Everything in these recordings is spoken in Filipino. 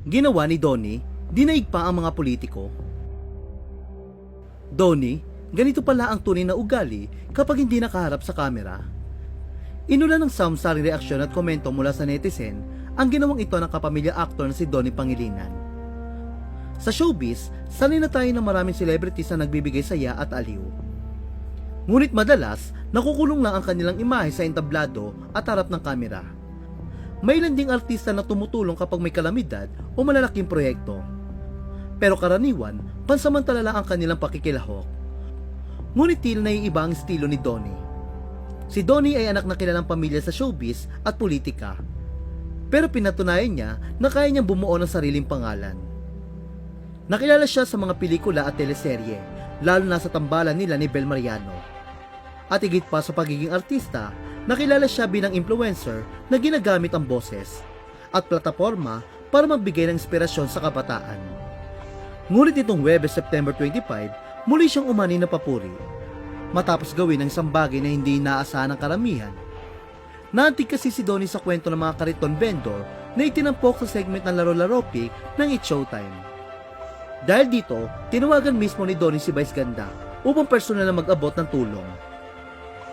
Ginawa ni Donnie, dinaig pa ang mga politiko. Donnie, ganito pala ang tunay na ugali kapag hindi nakaharap sa kamera. Inulan ng samsaring reaksyon at komento mula sa netizen ang ginawang ito ng kapamilya aktor na si Donnie Pangilinan. Sa showbiz, sanay na tayo ng maraming celebrities na nagbibigay saya at aliw. Ngunit madalas, nakukulong lang ang kanilang imahe sa entablado at harap ng kamera. May ilan ding artista na tumutulong kapag may kalamidad o malalaking proyekto. Pero karaniwan, pansamantala lang ang kanilang pakikilahok. Ngunit tila naiiba ang estilo ni Donnie. Si Donnie ay anak na kilalang pamilya sa showbiz at politika. Pero pinatunayan niya na kaya niyang bumuo ng sariling pangalan. Nakilala siya sa mga pelikula at teleserye, lalo na sa tambalan nila ni Bel Mariano. At higit pa sa pagiging artista, nakilala siya bilang influencer na ginagamit ang boses at plataforma para magbigay ng inspirasyon sa kabataan. Ngunit itong Huwebes, September 25, muli siyang umani na papuri. Matapos gawin ang isang bagay na hindi inaasahan ng karamihan. Naantig kasi si Donnie sa kwento ng mga kariton vendor na itinampok sa segment ng Laro-Laro Pic ng It's Showtime. Dahil dito, tinawagan mismo ni Donnie si Vice Ganda upang personal na mag-abot ng tulong.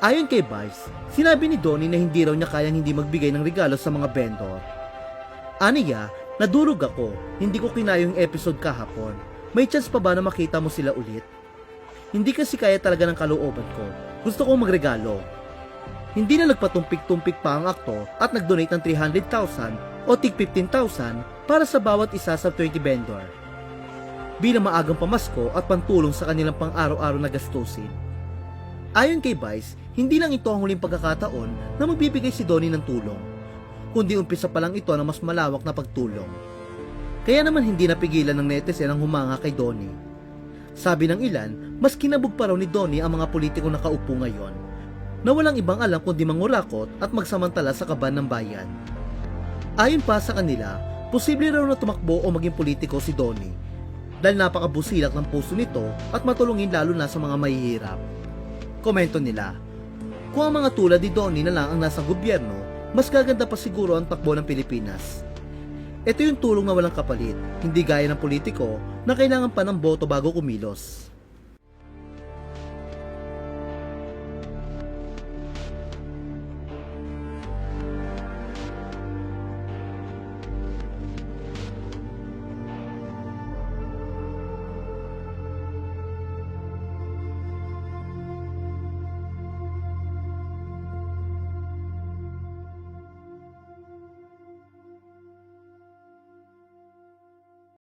Ayon kay Vice, sinabi ni Donnie na hindi raw niya kayang hindi magbigay ng regalo sa mga vendor. Aniya, nadurog ako, hindi ko kinaya yung episode kahapon. May chance pa ba na makita mo sila ulit? Hindi kasi kaya talaga ng kalooban ko. Gusto kong magregalo. Hindi na nagpatumpik-tumpik pa ang aktor at nag-donate ng 300,000 o tig 15,000 para sa bawat isa sa 20 vendor. Bilang maagang pamasko at pantulong sa kanilang pang-araw-araw na gastusin. Ayon kay Vice, hindi lang ito ang huling pagkakataon na magbibigay si Donnie ng tulong, kundi umpisa pa lang ito ng mas malawak na pagtulong. Kaya naman hindi napigilan ng netizen ang humanga kay Donnie. Sabi ng ilan, mas kinabog pa raw ni Donnie ang mga politikong nakaupo ngayon, na walang ibang alam kundi mangurakot at magsamantala sa kaban ng bayan. Ayon pa sa kanila, posible raw na tumakbo o maging politiko si Donnie, dahil napakabusilak ng puso nito at matulungin lalo na sa mga mahihirap. Komento nila, kung ang mga tulad ni Donnie na lang ang nasa gobyerno, mas gaganda pa siguro ang takbo ng Pilipinas. Ito yung tulong na walang kapalit, hindi gaya ng politiko na kailangan pa ng boto bago kumilos.